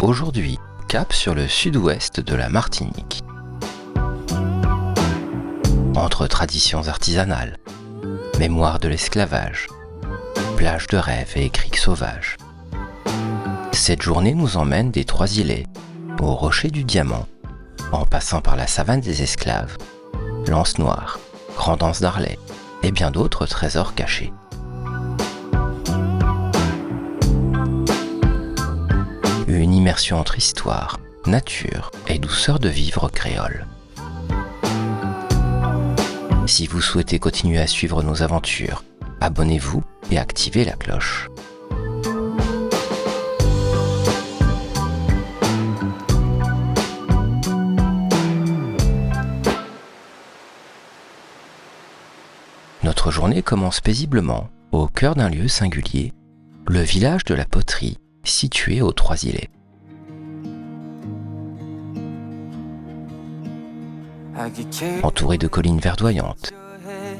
Aujourd'hui, cap sur le sud-ouest de la Martinique. Entre traditions artisanales, mémoire de l'esclavage, plages de rêve et criques sauvages. Cette journée nous emmène des Trois-Îlets, au rocher du Diamant, en passant par la savane des esclaves, l'Anse Noire, Grand Anse d'Arlet et bien d'autres trésors cachés. Une immersion entre histoire, nature et douceur de vivre créole. Si vous souhaitez continuer à suivre nos aventures, abonnez-vous et activez la cloche. Notre journée commence paisiblement au cœur d'un lieu singulier, le village de la Poterie, situé aux Trois-Îlets. Entouré de collines verdoyantes,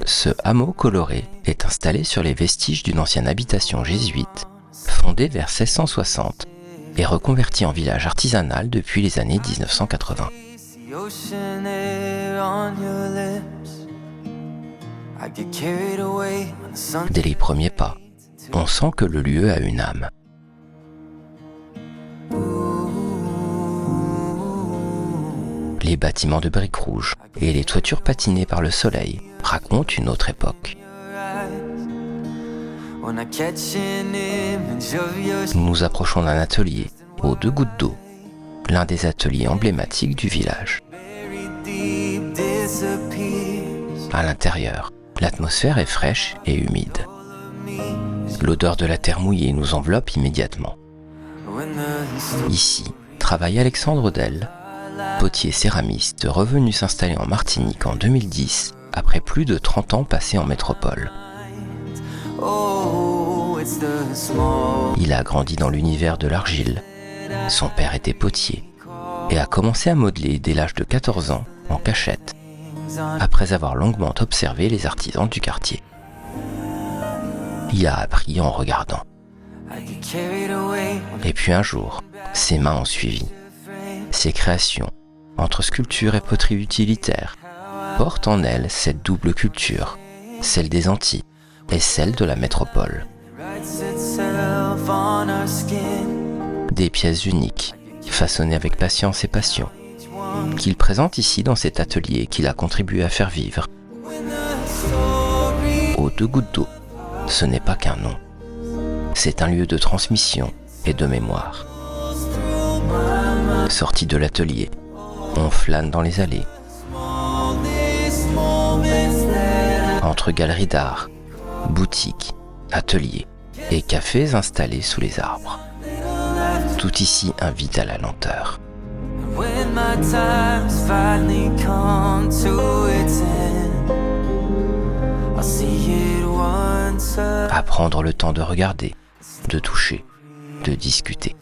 ce hameau coloré est installé sur les vestiges d'une ancienne habitation jésuite, fondée vers 1660 et reconvertie en village artisanal depuis les années 1980. Dès les premiers pas, on sent que le lieu a une âme. Les bâtiments de briques rouges et les toitures patinées par le soleil racontent une autre époque. Nous nous approchons d'un atelier aux 2 gouttes d'eau, l'un des ateliers emblématiques du village. À l'intérieur, l'atmosphère est fraîche et humide. L'odeur de la terre mouillée nous enveloppe immédiatement. Ici, travaille Alexandre Del, potier céramiste revenu s'installer en Martinique en 2010 après plus de 30 ans passés en métropole. Il a grandi dans l'univers de l'argile. Son père était potier et a commencé à modeler dès l'âge de 14 ans en cachette, après avoir longuement observé les artisans du quartier. Il a appris en regardant. Et puis un jour, ses mains ont suivi. Ses créations, entre sculpture et poterie utilitaire, portent en elles cette double culture, celle des Antilles et celle de la métropole. Des pièces uniques, façonnées avec patience et passion, qu'il présente ici dans cet atelier qu'il a contribué à faire vivre. Aux 2 gouttes d'eau, ce n'est pas qu'un nom. C'est un lieu de transmission et de mémoire. Sorti de l'atelier, on flâne dans les allées, entre galeries d'art, boutiques, ateliers et cafés installés sous les arbres. Tout ici invite à la lenteur. À prendre le temps de regarder, de toucher, de discuter.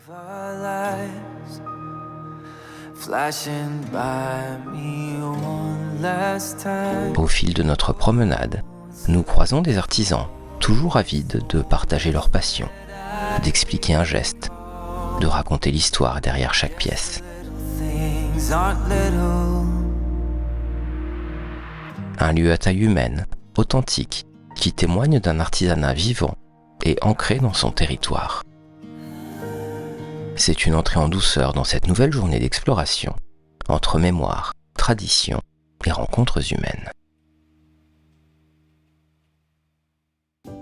Au fil de notre promenade, nous croisons des artisans toujours avides de partager leur passion, d'expliquer un geste, de raconter l'histoire derrière chaque pièce. Un lieu à taille humaine, authentique, qui témoigne d'un artisanat vivant et ancré dans son territoire. C'est une entrée en douceur dans cette nouvelle journée d'exploration, entre mémoire, tradition et rencontres humaines.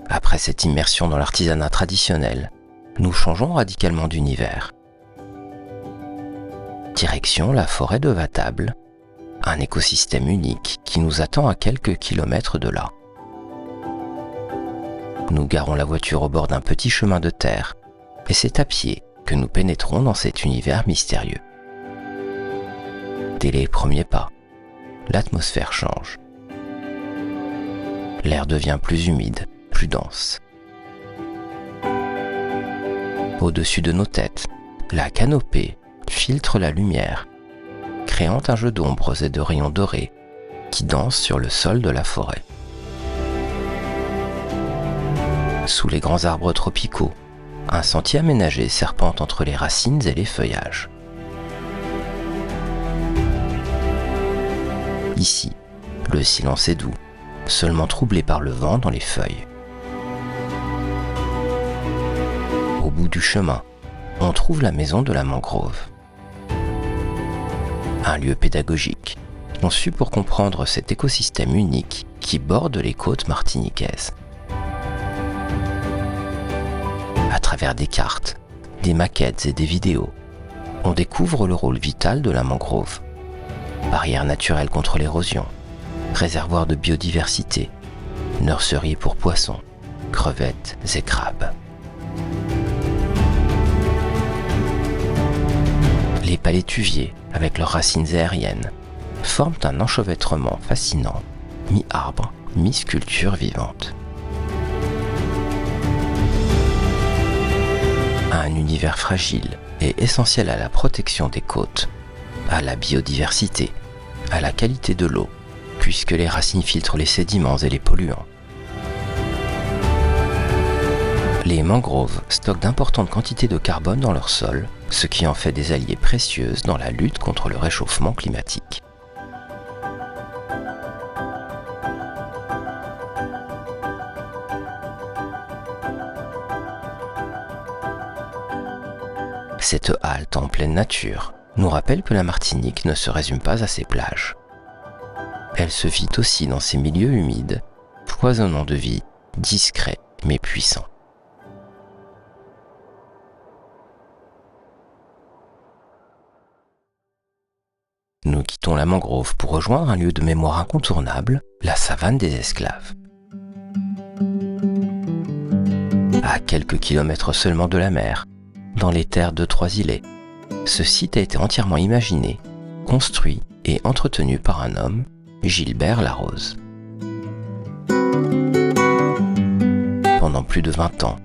Après cette immersion dans l'artisanat traditionnel, nous changeons radicalement d'univers. Direction la forêt de Vatable, un écosystème unique qui nous attend à quelques kilomètres de là. Nous garons la voiture au bord d'un petit chemin de terre et c'est à pied que nous pénétrons dans cet univers mystérieux. Dès les premiers pas, l'atmosphère change. L'air devient plus humide, plus dense. Au-dessus de nos têtes, la canopée filtre la lumière, créant un jeu d'ombres et de rayons dorés qui dansent sur le sol de la forêt. Sous les grands arbres tropicaux, Un sentier aménagé serpente entre les racines et les feuillages. Ici, le silence est doux, seulement troublé par le vent dans les feuilles. Au bout du chemin, on trouve la maison de la mangrove. Un lieu pédagogique, conçu pour comprendre cet écosystème unique qui borde les côtes martiniquaises. À travers des cartes, des maquettes et des vidéos, on découvre le rôle vital de la mangrove. Barrière naturelle contre l'érosion, réservoir de biodiversité, nurserie pour poissons, crevettes et crabes. Les palétuviers, avec leurs racines aériennes, forment un enchevêtrement fascinant, mi-arbre, mi-sculpture vivante. Un univers fragile et essentiel à la protection des côtes, à la biodiversité, à la qualité de l'eau, puisque les racines filtrent les sédiments et les polluants. Les mangroves stockent d'importantes quantités de carbone dans leur sol, ce qui en fait des alliés précieuses dans la lutte contre le réchauffement climatique. Cette halte en pleine nature nous rappelle que la Martinique ne se résume pas à ses plages. Elle se vit aussi dans ces milieux humides, foisonnants de vie, discrets mais puissants. Nous quittons la mangrove pour rejoindre un lieu de mémoire incontournable, la savane des esclaves. À quelques kilomètres seulement de la mer, dans les terres de Trois-Îlets, ce site a été entièrement imaginé, construit et entretenu par un homme, Gilbert Larose. Pendant plus de 20 ans,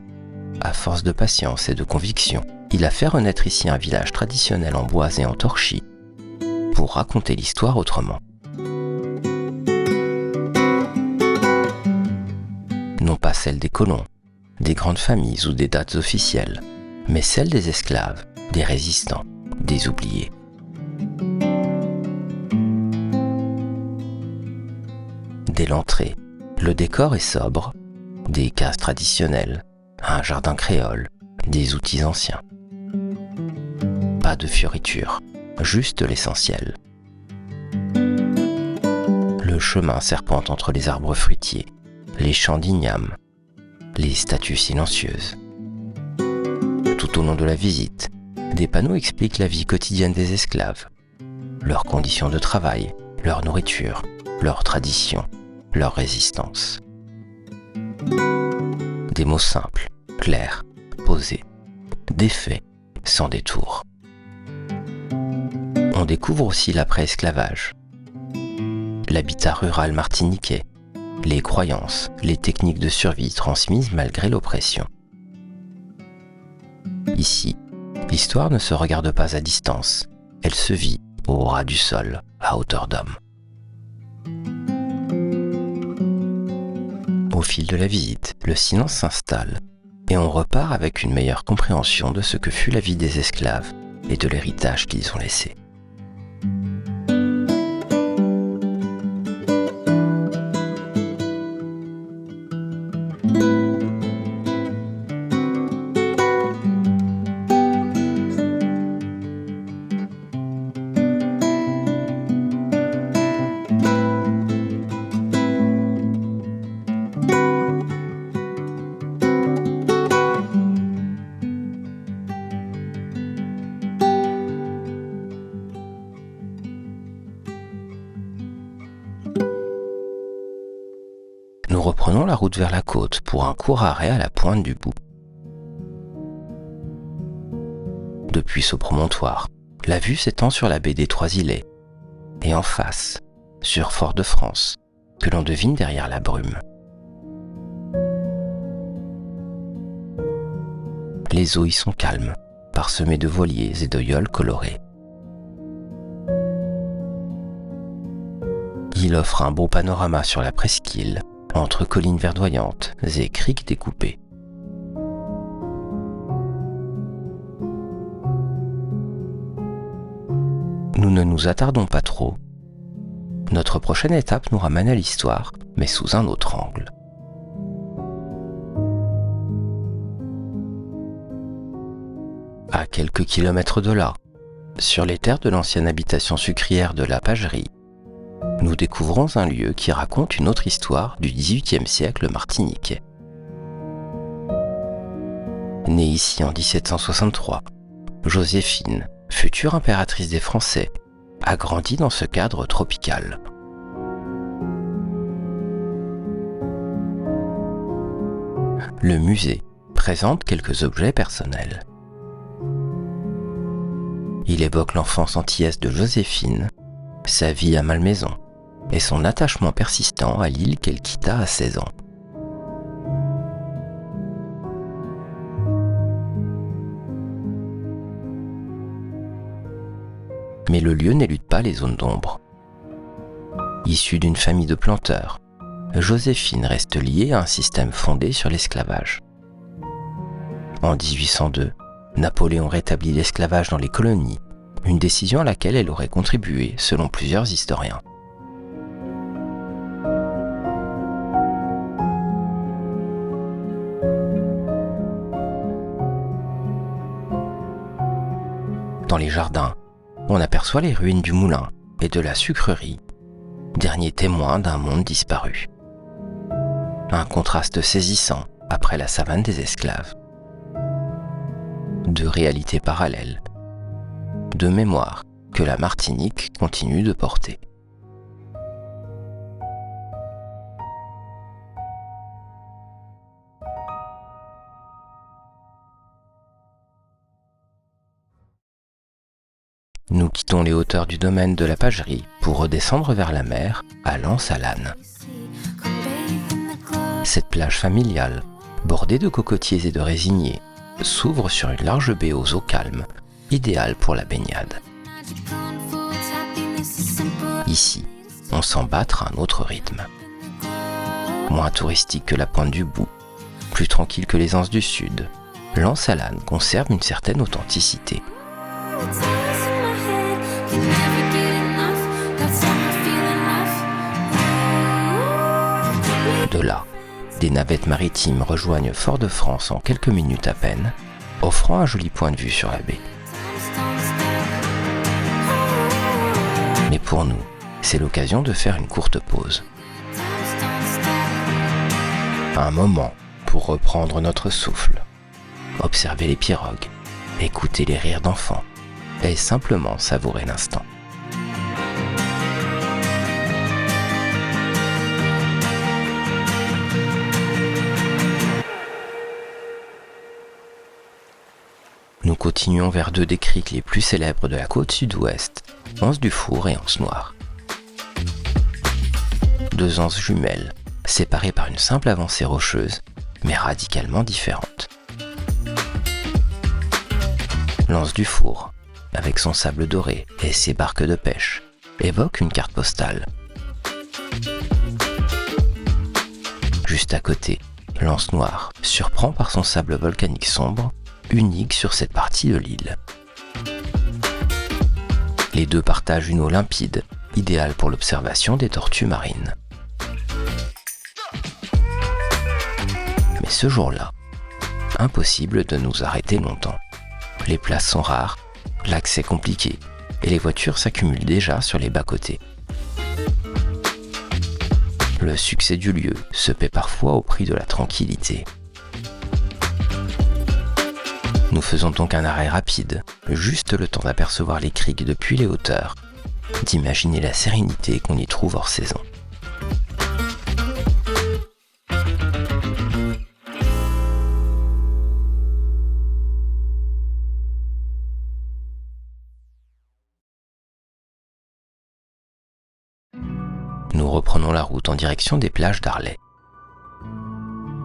à force de patience et de conviction, il a fait renaître ici un village traditionnel en bois et en torchis, pour raconter l'histoire autrement. Non pas celle des colons, des grandes familles ou des dates officielles, mais celle des esclaves, des résistants, des oubliés. Dès l'entrée, le décor est sobre, des cases traditionnelles, un jardin créole, des outils anciens. Pas de fioritures, juste l'essentiel. Le chemin serpente entre les arbres fruitiers, les champs d'igname, les statues silencieuses. Tout au long de la visite, des panneaux expliquent la vie quotidienne des esclaves, leurs conditions de travail, leur nourriture, leurs traditions, leur résistance. Des mots simples, clairs, posés, des faits, sans détour. On découvre aussi l'après-esclavage, l'habitat rural martiniquais, les croyances, les techniques de survie transmises malgré l'oppression. Ici, l'histoire ne se regarde pas à distance, elle se vit au ras du sol, à hauteur d'homme. Au fil de la visite, le silence s'installe et on repart avec une meilleure compréhension de ce que fut la vie des esclaves et de l'héritage qu'ils ont laissé. Nous reprenons la route vers la côte pour un court arrêt à la pointe du bout. Depuis ce promontoire, la vue s'étend sur la baie des Trois-Îlets et en face, sur Fort-de-France, que l'on devine derrière la brume. Les eaux y sont calmes, parsemées de voiliers et de yoles colorés. Il offre un beau panorama sur la presqu'île, entre collines verdoyantes et criques découpées. nous ne nous attardons pas trop. Notre prochaine étape nous ramène à l'histoire, mais sous un autre angle. À quelques kilomètres de là, sur les terres de l'ancienne habitation sucrière de la Pagerie, nous découvrons un lieu qui raconte une autre histoire du XVIIIe siècle martiniquais. Née ici en 1763, Joséphine, future impératrice des Français, a grandi dans ce cadre tropical. Le musée présente quelques objets personnels. Il évoque l'enfance antillaise de Joséphine, sa vie à Malmaison et son attachement persistant à l'île qu'elle quitta à 16 ans. Mais le lieu n'élude pas les zones d'ombre. Issue d'une famille de planteurs, Joséphine reste liée à un système fondé sur l'esclavage. En 1802, Napoléon rétablit l'esclavage dans les colonies, une décision à laquelle elle aurait contribué selon plusieurs historiens. Dans les jardins, on aperçoit les ruines du moulin et de la sucrerie, derniers témoins d'un monde disparu. Un contraste saisissant après la savane des esclaves. Deux réalités parallèles, deux mémoires que la Martinique continue de porter. Nous quittons les hauteurs du domaine de la Pagerie pour redescendre vers la mer à Lens-à-Lannes. Cette plage familiale, bordée de cocotiers et de résiniers, s'ouvre sur une large baie aux eaux calmes, idéale pour la baignade. Ici, on sent battre un autre rythme. Moins touristique que la Pointe du Bout, plus tranquille que les Anses du Sud, Lens-à-Lannes conserve une certaine authenticité. De là, des navettes maritimes rejoignent Fort-de-France en quelques minutes à peine, offrant un joli point de vue sur la baie. Mais pour nous, c'est l'occasion de faire une courte pause. Un moment pour reprendre notre souffle, observer les pirogues, écouter les rires d'enfants et simplement savourer l'instant. Nous continuons vers deux des criques les plus célèbres de la côte sud-ouest, Anse du Four et Anse Noire. Deux anses jumelles, séparées par une simple avancée rocheuse, mais radicalement différentes. L'Anse du Four, avec son sable doré et ses barques de pêche, évoque une carte postale. Juste à côté, l'Anse Noire surprend par son sable volcanique sombre, unique sur cette partie de l'île. Les deux partagent une eau limpide, idéale pour l'observation des tortues marines. Mais ce jour-là, impossible de nous arrêter longtemps. Les places sont rares, l'accès compliqué, et les voitures s'accumulent déjà sur les bas-côtés. Le succès du lieu se paie parfois au prix de la tranquillité. Nous faisons donc un arrêt rapide, juste le temps d'apercevoir les criques depuis les hauteurs, d'imaginer la sérénité qu'on y trouve hors saison. Nous reprenons la route en direction des plages d'Arlet.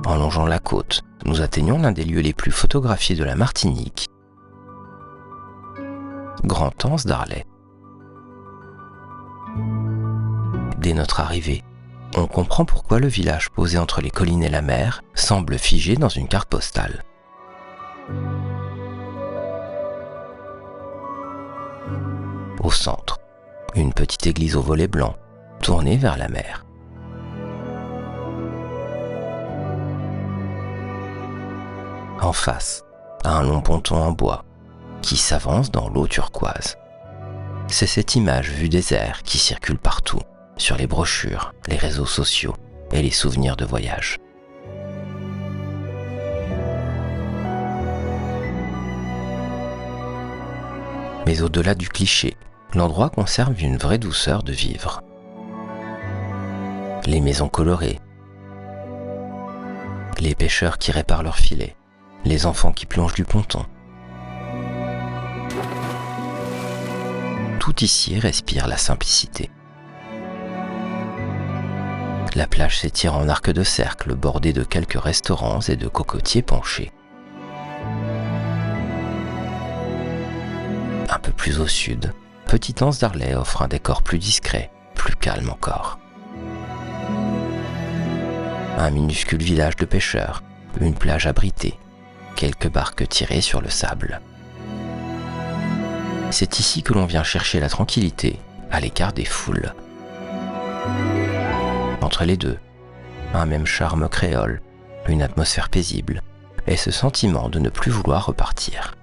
En longeant la côte, nous atteignons l'un des lieux les plus photographiés de la Martinique, Grand-Anse d'Arlet. Dès notre arrivée, on comprend pourquoi le village posé entre les collines et la mer semble figé dans une carte postale. Au centre, une petite église au volet blanc, tournée vers la mer. En face, un long ponton en bois qui s'avance dans l'eau turquoise. C'est cette image vue des airs qui circule partout, sur les brochures, les réseaux sociaux et les souvenirs de voyage. Mais au-delà du cliché, l'endroit conserve une vraie douceur de vivre. Les maisons colorées, les pêcheurs qui réparent leurs filets, les enfants qui plongent du ponton. Tout ici respire la simplicité. La plage s'étire en arc de cercle bordé de quelques restaurants et de cocotiers penchés. Un peu plus au sud, Petite Anse d'Arlet offre un décor plus discret, plus calme encore. Un minuscule village de pêcheurs, une plage abritée, quelques barques tirées sur le sable. C'est ici que l'on vient chercher la tranquillité, à l'écart des foules. Entre les deux, un même charme créole, une atmosphère paisible, et ce sentiment de ne plus vouloir repartir.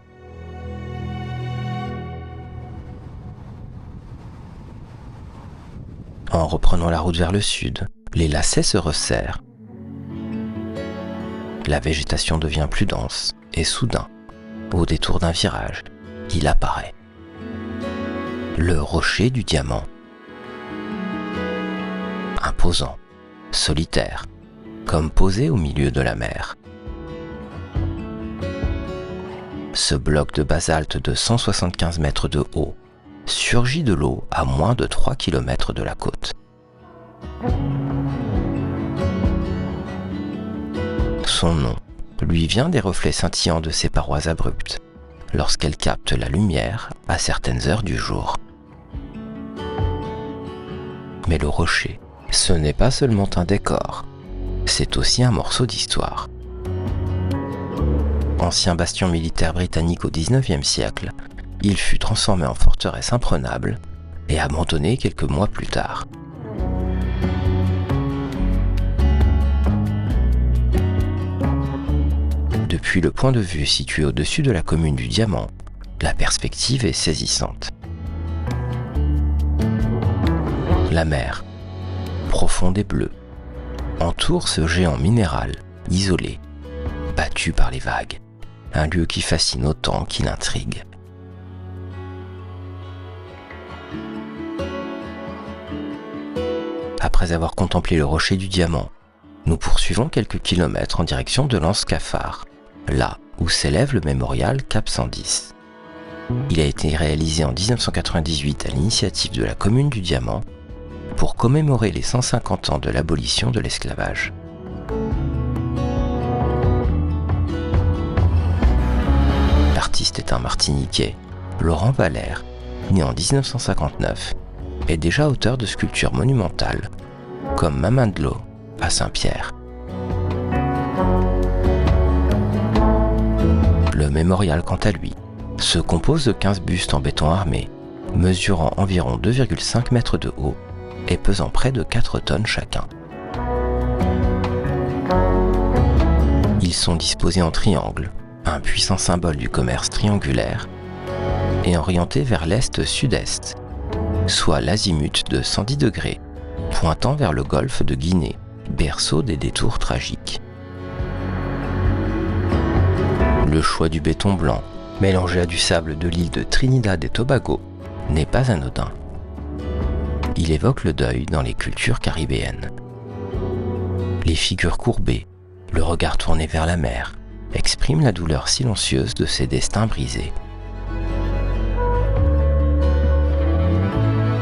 En reprenant la route vers le sud, les lacets se resserrent. La végétation devient plus dense, et soudain, au détour d'un virage, il apparaît. Le rocher du diamant. Imposant, solitaire, comme posé au milieu de la mer. Ce bloc de basalte de 175 mètres de haut surgit de l'eau à moins de 3 km de la côte. Son nom lui vient des reflets scintillants de ses parois abruptes, lorsqu'elles captent la lumière à certaines heures du jour. Mais le rocher, ce n'est pas seulement un décor, c'est aussi un morceau d'histoire. Ancien bastion militaire britannique au XIXe siècle, il fut transformé en forteresse imprenable et abandonné quelques mois plus tard. Depuis le point de vue situé au-dessus de la commune du Diamant, la perspective est saisissante. La mer, profonde et bleue, entoure ce géant minéral, isolé, battu par les vagues, un lieu qui fascine autant qu'il intrigue. Après avoir contemplé le rocher du Diamant, nous poursuivons quelques kilomètres en direction de l'Anse Cafard, là où s'élève le mémorial Cap 110. Il a été réalisé en 1998 à l'initiative de la commune du Diamant pour commémorer les 150 ans de l'abolition de l'esclavage. L'artiste est un Martiniquais, Laurent Valère, né en 1959, est déjà auteur de sculptures monumentales, comme Maman de l'eau à Saint-Pierre. Le mémorial, quant à lui, se compose de 15 bustes en béton armé, mesurant environ 2,5 mètres de haut et pesant près de 4 tonnes chacun. Ils sont disposés en triangle, un puissant symbole du commerce triangulaire, et orientés vers l'est-sud-est, soit l'azimut de 110 degrés, pointant vers le golfe de Guinée, berceau des détours tragiques. Le choix du béton blanc, mélangé à du sable de l'île de Trinidad et Tobago, n'est pas anodin. Il évoque le deuil dans les cultures caribéennes. Les figures courbées, le regard tourné vers la mer, expriment la douleur silencieuse de ces destins brisés.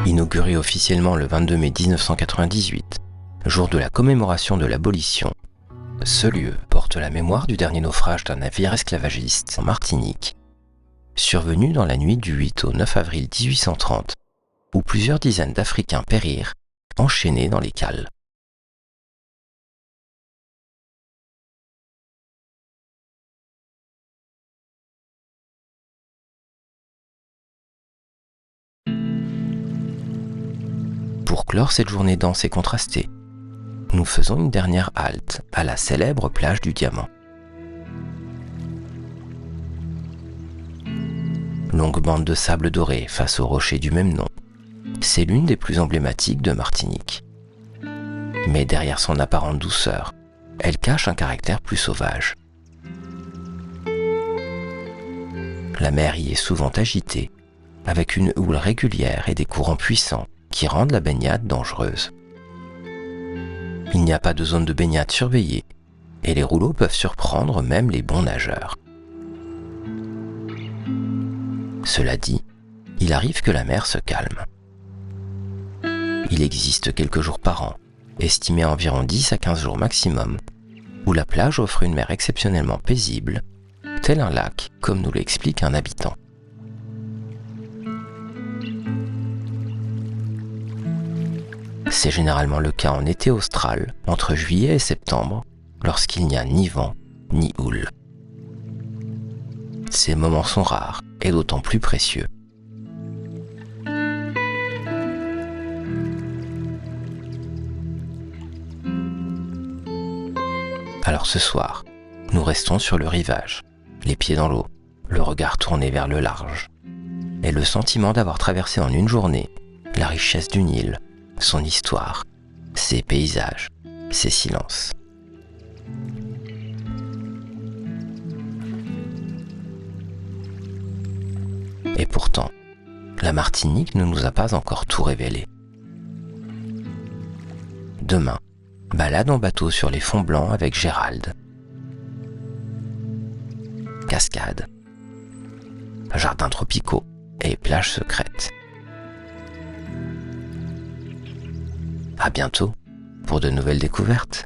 Inauguré officiellement le 22 mai 1998, jour de la commémoration de l'abolition, ce lieu porte la mémoire du dernier naufrage d'un navire esclavagiste en Martinique, survenu dans la nuit du 8 au 9 avril 1830, où plusieurs dizaines d'Africains périrent, enchaînés dans les cales. Pour clore cette journée dense et contrastée, nous faisons une dernière halte à la célèbre plage du Diamant. Longue bande de sable doré face au rocher du même nom, c'est l'une des plus emblématiques de Martinique. Mais derrière son apparente douceur, elle cache un caractère plus sauvage. La mer y est souvent agitée, avec une houle régulière et des courants puissants qui rendent la baignade dangereuse. Il n'y a pas de zone de baignade surveillée et les rouleaux peuvent surprendre même les bons nageurs. Cela dit, il arrive que la mer se calme. Il existe quelques jours par an, estimés à environ 10 à 15 jours maximum, où la plage offre une mer exceptionnellement paisible, tel un lac, comme nous l'explique un habitant. C'est généralement le cas en été austral, entre juillet et septembre, lorsqu'il n'y a ni vent ni houle. Ces moments sont rares et d'autant plus précieux. Alors ce soir, nous restons sur le rivage, les pieds dans l'eau, le regard tourné vers le large, et le sentiment d'avoir traversé en une journée la richesse d'une île, son histoire, ses paysages, ses silences. Et pourtant, la Martinique ne nous a pas encore tout révélé. Demain, balade en bateau sur les fonds blancs avec Gérald. Cascades, jardins tropicaux et plages secrètes. À bientôt pour de nouvelles découvertes.